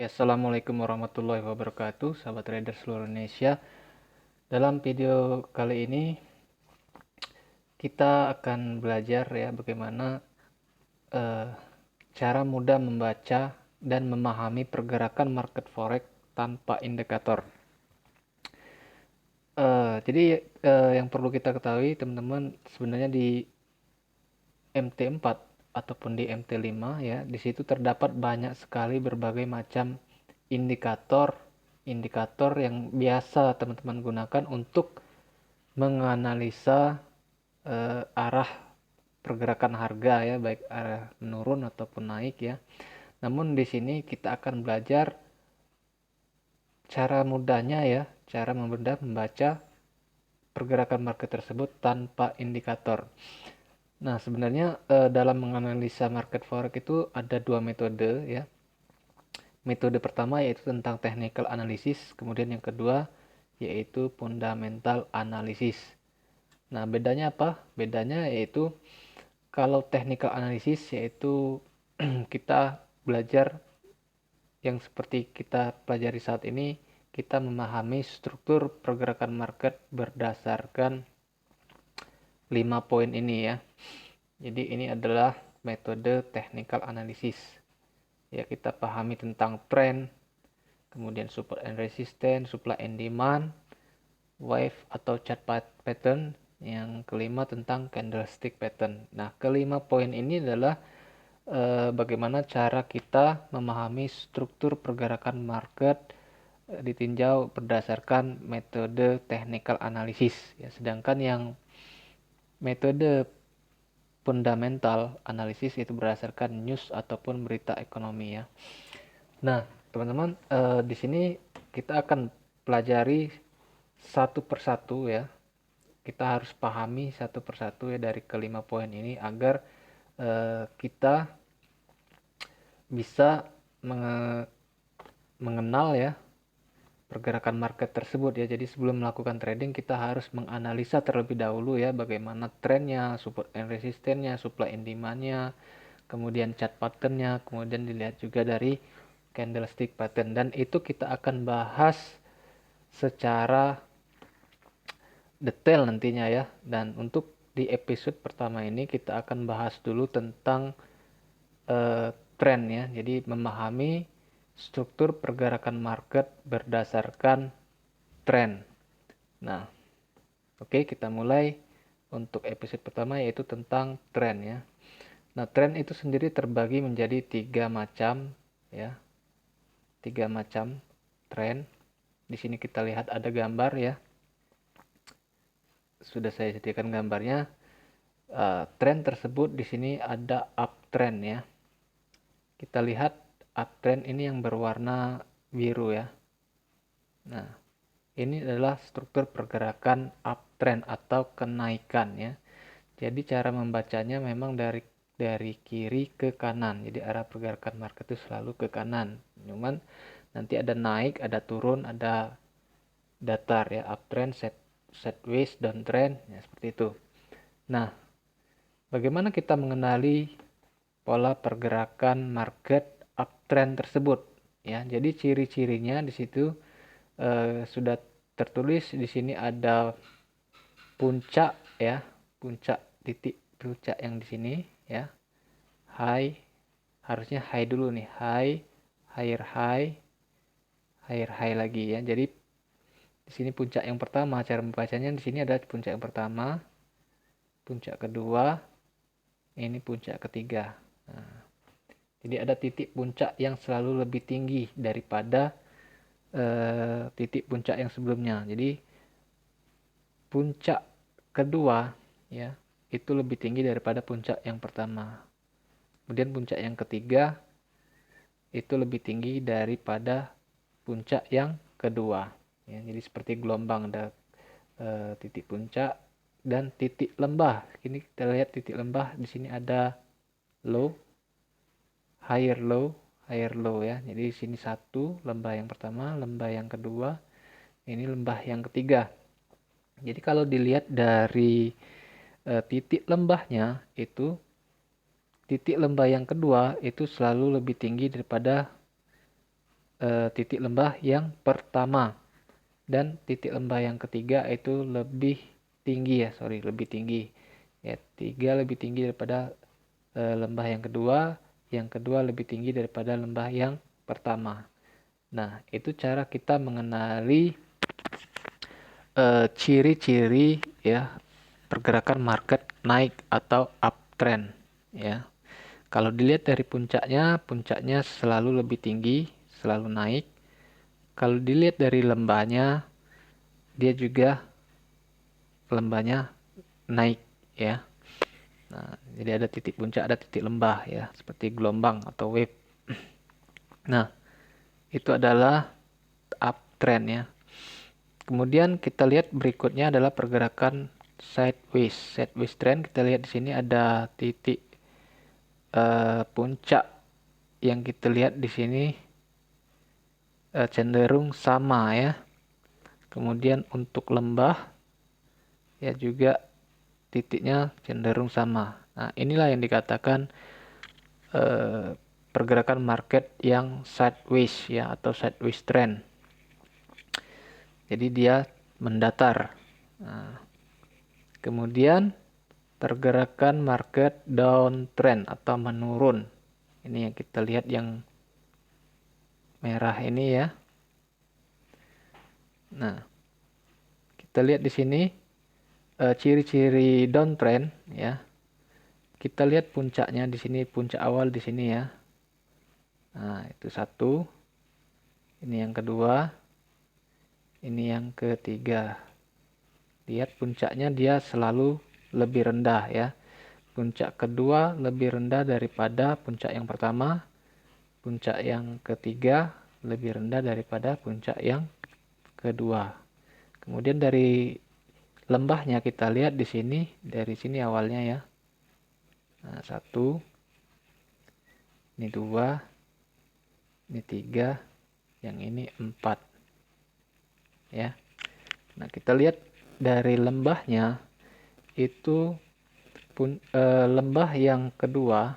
Assalamualaikum warahmatullahi wabarakatuh, sahabat trader seluruh Indonesia. Dalam video kali ini kita akan belajar ya bagaimana eh, cara mudah membaca dan memahami pergerakan market forex tanpa indikator. Jadi yang perlu kita ketahui teman-teman, sebenarnya di MT4 ataupun di MT5 ya, di situ terdapat banyak sekali berbagai macam indikator yang biasa teman-teman gunakan untuk menganalisa arah pergerakan harga ya, baik arah menurun ataupun naik ya. Namun di sini kita akan belajar cara mudahnya ya, cara mudah membaca pergerakan market tersebut tanpa indikator. Nah, sebenarnya dalam menganalisa market forex itu ada dua metode ya. Metode pertama yaitu tentang technical analysis, kemudian yang kedua yaitu fundamental analysis. Nah, bedanya apa? Bedanya yaitu kalau technical analysis yaitu kita belajar yang seperti kita pelajari saat ini, kita memahami struktur pergerakan market berdasarkan 5 poin ini ya. Jadi ini adalah metode technical analysis. Ya, kita pahami tentang trend, kemudian support and resistance, supply and demand, wave atau chart pattern, yang kelima tentang candlestick pattern. Nah, kelima poin ini adalah bagaimana cara kita memahami struktur pergerakan market ditinjau berdasarkan metode technical analysis ya. Sedangkan yang metode fundamental analysis itu berdasarkan news ataupun berita ekonomi ya. Nah, teman-teman, di sini kita akan pelajari satu persatu ya. Kita harus pahami satu persatu ya dari kelima poin ini agar kita bisa mengenal ya pergerakan market tersebut ya. Jadi sebelum melakukan trading kita harus menganalisa terlebih dahulu ya bagaimana trennya, support and resistance-nya, supply and demand-nya, kemudian chart pattern-nya, kemudian dilihat juga dari candlestick pattern, dan itu kita akan bahas secara detail nantinya ya. Dan untuk di episode pertama ini kita akan bahas dulu tentang tren ya. Jadi memahami struktur pergerakan market berdasarkan tren. Nah, oke, kita mulai untuk episode pertama yaitu tentang tren ya. Nah, tren itu sendiri terbagi menjadi tiga macam ya. Tiga macam tren. Di sini kita lihat ada gambar ya. Sudah saya sediakan gambarnya. Tren tersebut di sini ada uptrend ya. Kita lihat uptrend ini yang berwarna biru ya. Nah, ini adalah struktur pergerakan uptrend atau kenaikan ya. Jadi cara membacanya memang dari kiri ke kanan. Jadi arah pergerakan market itu selalu ke kanan. Cuman nanti ada naik, ada turun, ada datar ya, uptrend, sideways, downtrend ya, seperti itu. Nah, bagaimana kita mengenali pola pergerakan market uptrend tersebut ya. Jadi ciri-cirinya di situ sudah tertulis di sini. Ada puncak ya, titik puncak yang di sini ya, high, harusnya high dulu nih, higher high lagi ya. Jadi di sini puncak yang pertama, cara membacanya di sini ada puncak yang pertama, puncak kedua, ini puncak ketiga. Nah, jadi ada titik puncak yang selalu lebih tinggi daripada titik puncak yang sebelumnya. Jadi puncak kedua ya itu lebih tinggi daripada puncak yang pertama. Kemudian puncak yang ketiga itu lebih tinggi daripada puncak yang kedua. Ya, jadi seperti gelombang, ada titik puncak dan titik lembah. Ini kita lihat titik lembah di sini ada low, higher low ya. Jadi di sini satu lembah yang pertama, lembah yang kedua, ini lembah yang ketiga. Jadi kalau dilihat dari titik lembahnya itu, titik lembah yang kedua itu selalu lebih tinggi daripada titik lembah yang pertama, dan titik lembah yang ketiga itu lebih tinggi lebih tinggi ya, 3 lebih tinggi daripada lembah yang kedua lebih tinggi daripada lembah yang pertama. Nah, itu cara kita mengenali ciri-ciri ya pergerakan market naik atau uptrend ya. Kalau dilihat dari puncaknya selalu lebih tinggi, selalu naik. Kalau dilihat dari lembahnya, dia juga lembahnya naik ya. Nah, jadi ada titik puncak, ada titik lembah ya, seperti gelombang atau wave. Nah, itu adalah uptrend ya. Kemudian kita lihat berikutnya adalah pergerakan sideways. Sideways trend, kita lihat di sini ada titik puncak yang kita lihat di sini cenderung sama ya. Kemudian untuk lembah ya juga titiknya cenderung sama. Nah, inilah yang dikatakan pergerakan market yang sideways ya, atau sideways trend. Jadi dia mendatar. Nah, kemudian pergerakan market downtrend atau menurun. Ini yang kita lihat yang merah ini ya. Nah, kita lihat di sini ciri-ciri downtrend ya. Kita lihat puncaknya di sini, puncak awal di sini ya. Nah, itu satu. Ini yang kedua. Ini yang ketiga. Lihat puncaknya dia selalu lebih rendah ya. Puncak kedua lebih rendah daripada puncak yang pertama. Puncak yang ketiga lebih rendah daripada puncak yang kedua. Kemudian dari lembahnya kita lihat di sini, dari sini awalnya ya. Nah, satu, ini dua, ini tiga, yang ini empat. Ya. Nah, kita lihat dari lembahnya itu lembah yang kedua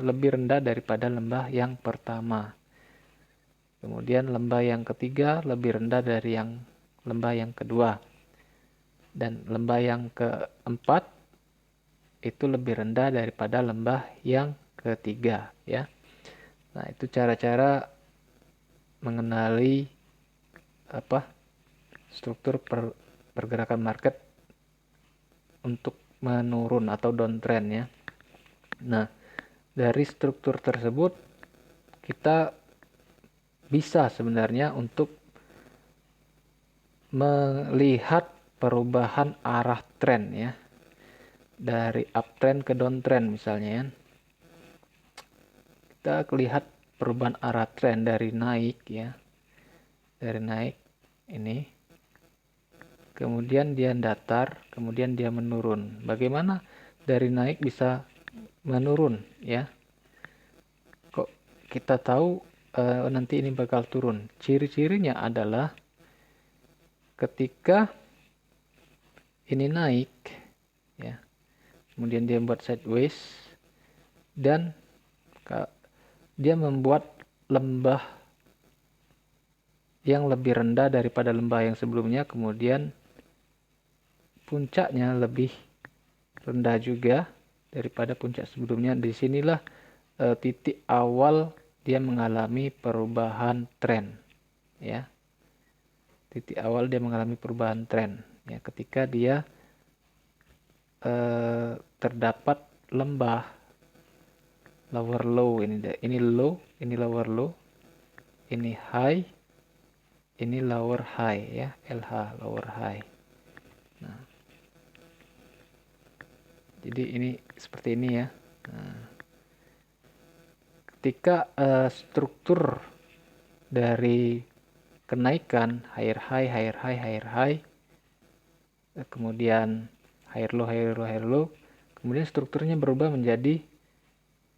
lebih rendah daripada lembah yang pertama. Kemudian lembah yang ketiga lebih rendah dari yang lembah yang kedua. Dan lembah yang keempat itu lebih rendah daripada lembah yang ketiga ya. Nah, itu cara-cara mengenali struktur pergerakan market untuk menurun atau downtrend ya. Nah, dari struktur tersebut kita bisa sebenarnya untuk melihat perubahan arah tren ya. Dari uptrend ke downtrend misalnya ya. Kita lihat perubahan arah tren dari naik ya. Dari naik ini. Kemudian dia datar, kemudian dia menurun. Bagaimana dari naik bisa menurun ya? Kok kita tahu nanti ini bakal turun? Ciri-cirinya adalah ketika ini naik ya, kemudian dia membuat sideways dan dia membuat lembah yang lebih rendah daripada lembah yang sebelumnya, kemudian puncaknya lebih rendah juga daripada puncak sebelumnya. Disinilah titik awal dia mengalami perubahan tren ya. Titik awal dia mengalami perubahan tren ya, ketika dia terdapat lembah lower low, ini low, ini lower low, ini high, ini lower high ya, LH lower high. Nah, jadi ini seperti ini ya. Nah, ketika struktur dari kenaikan higher high, higher high, higher high, kemudian higher low, higher low, higher low, kemudian strukturnya berubah menjadi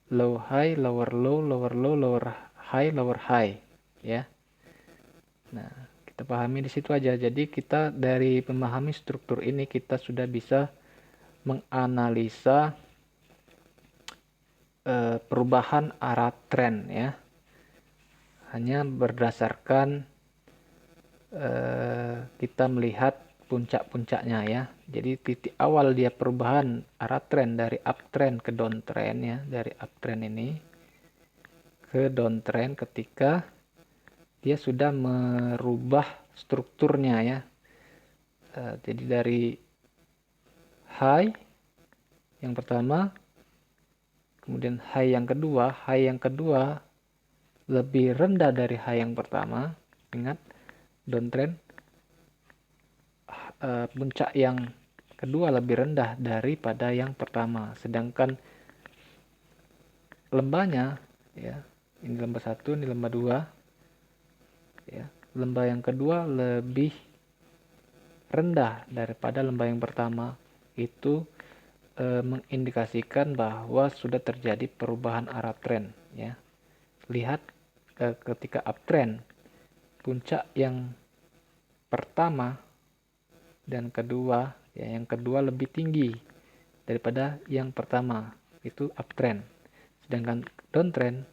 low high, lower low, lower low, lower high ya. Nah, kita pahami di situ aja. Jadi kita dari memahami struktur ini kita sudah bisa menganalisa perubahan arah tren ya. hanya berdasarkan kita melihat puncak-puncaknya ya. Jadi titik awal dia perubahan arah tren dari uptrend ke downtrend ya, dari uptrend ini ke downtrend ketika dia sudah merubah strukturnya ya. Jadi dari high yang pertama, kemudian high yang kedua lebih rendah dari high yang pertama. Ingat, downtrend puncak yang kedua lebih rendah daripada yang pertama, sedangkan lembahnya ya, ini lembah 1, ini lembah 2 ya, lembah yang kedua lebih rendah daripada lembah yang pertama. Itu mengindikasikan bahwa sudah terjadi perubahan arah tren ya. Lihat ketika uptrend, puncak yang pertama dan kedua ya, yang kedua lebih tinggi daripada yang pertama, itu uptrend. Sedangkan downtrend,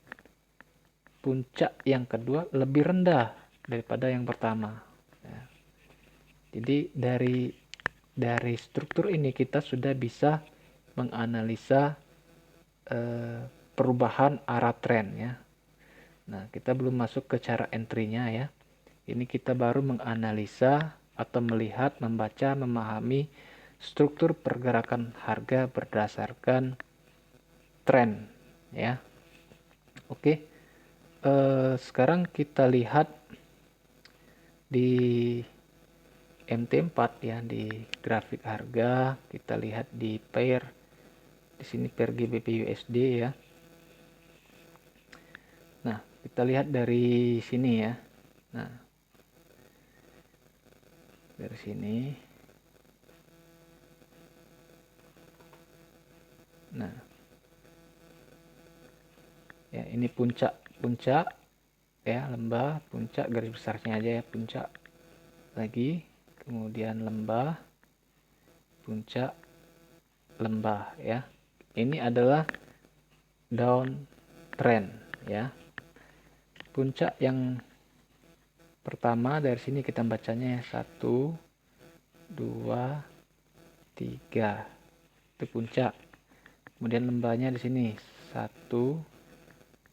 puncak yang kedua lebih rendah daripada yang pertama ya. Jadi dari struktur ini kita sudah bisa menganalisa perubahan arah tren ya. Nah, kita belum masuk ke cara entry-nya ya. Ini kita baru menganalisa atau melihat, membaca, memahami struktur pergerakan harga berdasarkan tren ya. Oke. Sekarang kita lihat di MT4 ya, di grafik harga. Kita lihat di pair, di sini pair GBP USD ya. Nah, kita lihat dari sini ya. Nah, dari sini. Nah, ya ini puncak ya, lembah, puncak, garis besarnya aja ya, puncak lagi, kemudian lembah, puncak, lembah ya. Ini adalah downtrend ya. Puncak yang pertama dari sini kita bacanya ya, 1 2 3, itu puncak. Kemudian lembahnya di sini 1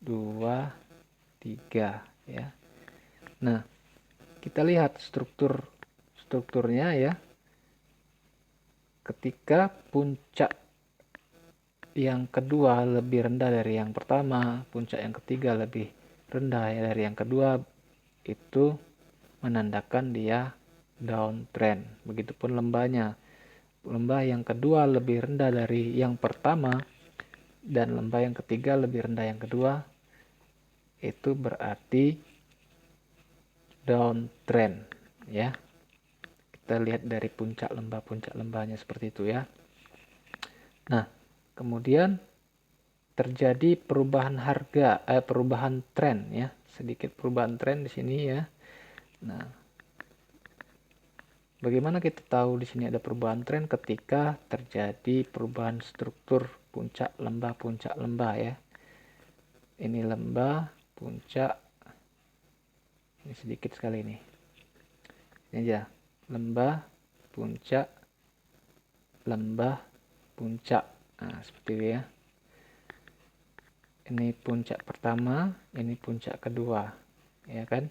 2 3 ya. Nah, kita lihat strukturnya ya. Ketika puncak yang kedua lebih rendah dari yang pertama, puncak yang ketiga lebih rendah ya dari yang kedua, itu menandakan dia downtrend. Begitupun lembahnya. Lembah yang kedua lebih rendah dari yang pertama dan lembah yang ketiga lebih rendah yang kedua, itu berarti downtrend ya. Kita lihat dari puncak lembahnya seperti itu ya. Nah, kemudian terjadi perubahan harga, perubahan tren ya, sedikit perubahan tren di sini ya. Nah, bagaimana kita tahu di sini ada perubahan tren? Ketika terjadi perubahan struktur puncak lembah ya. Ini lembah, puncak, ini sedikit sekali ini. Ini aja, lembah, puncak, lembah, puncak. Nah, seperti itu ya. Ini puncak pertama, ini puncak kedua, ya kan?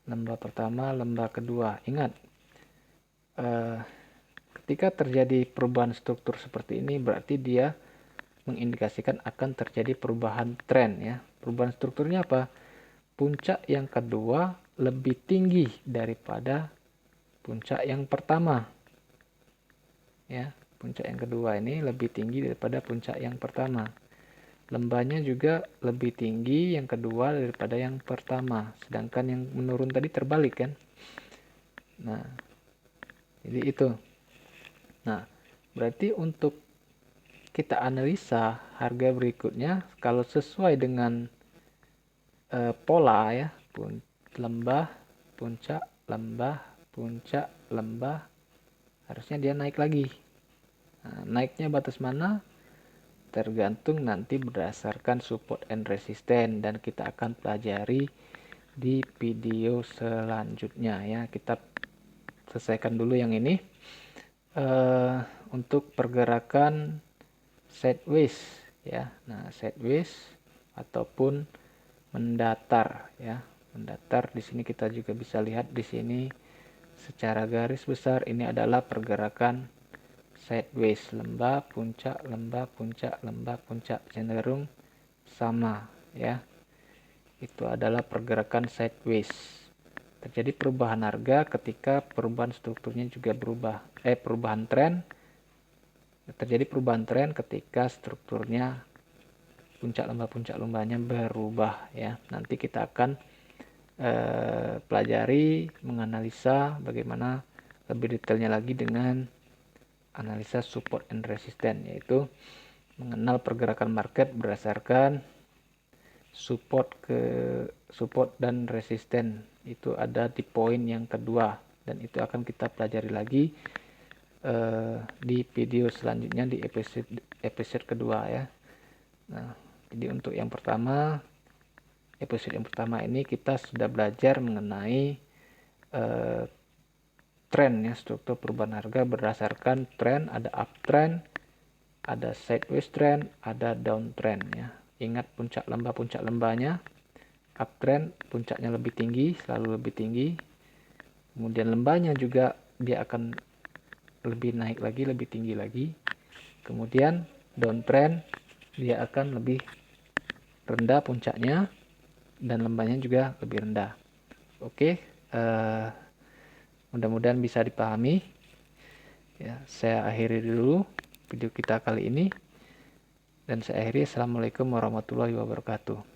Lembah pertama, lembah kedua. Ingat, ketika terjadi perubahan struktur seperti ini, berarti dia mengindikasikan akan terjadi perubahan tren ya. Perubahan strukturnya apa? Puncak yang kedua lebih tinggi daripada puncak yang pertama. Ya, puncak yang kedua ini lebih tinggi daripada puncak yang pertama. Lembahnya juga lebih tinggi yang kedua daripada yang pertama, sedangkan yang menurun tadi terbalik kan. Nah, jadi itu. Nah, berarti untuk kita analisa harga berikutnya, kalau sesuai dengan pola ya, lembah, puncak, lembah, harusnya dia naik lagi. Nah, naiknya batas mana? Tergantung nanti berdasarkan support and resistance, dan kita akan pelajari di video selanjutnya ya. Kita selesaikan dulu yang ini. Untuk pergerakan sideways ya. Nah, sideways ataupun mendatar ya. Mendatar di sini kita juga bisa lihat di sini secara garis besar ini adalah pergerakan sideways, lembah puncak lembah puncak lembah puncak, cenderung sama ya. Itu adalah pergerakan sideways. Terjadi perubahan harga ketika perubahan strukturnya juga berubah. Terjadi perubahan tren ketika strukturnya puncak lembahnya berubah ya. Nanti kita akan pelajari menganalisa bagaimana lebih detailnya lagi dengan analisa support and resistance, yaitu mengenal pergerakan market berdasarkan support dan resisten. Itu ada di poin yang kedua dan itu akan kita pelajari lagi di video selanjutnya di episode kedua ya. Nah, jadi untuk episode yang pertama ini kita sudah belajar mengenai tren ya, struktur perubahan harga berdasarkan tren, ada uptrend, ada sideways trend, ada downtrend ya. Ingat puncak lembahnya, uptrend puncaknya lebih tinggi, selalu lebih tinggi. Kemudian lembahnya juga dia akan lebih naik lagi, lebih tinggi lagi. Kemudian downtrend dia akan lebih rendah puncaknya dan lembahnya juga lebih rendah. Oke, mudah-mudahan bisa dipahami. Ya, saya akhiri dulu video kita kali ini dan saya akhiri. Assalamualaikum warahmatullahi wabarakatuh.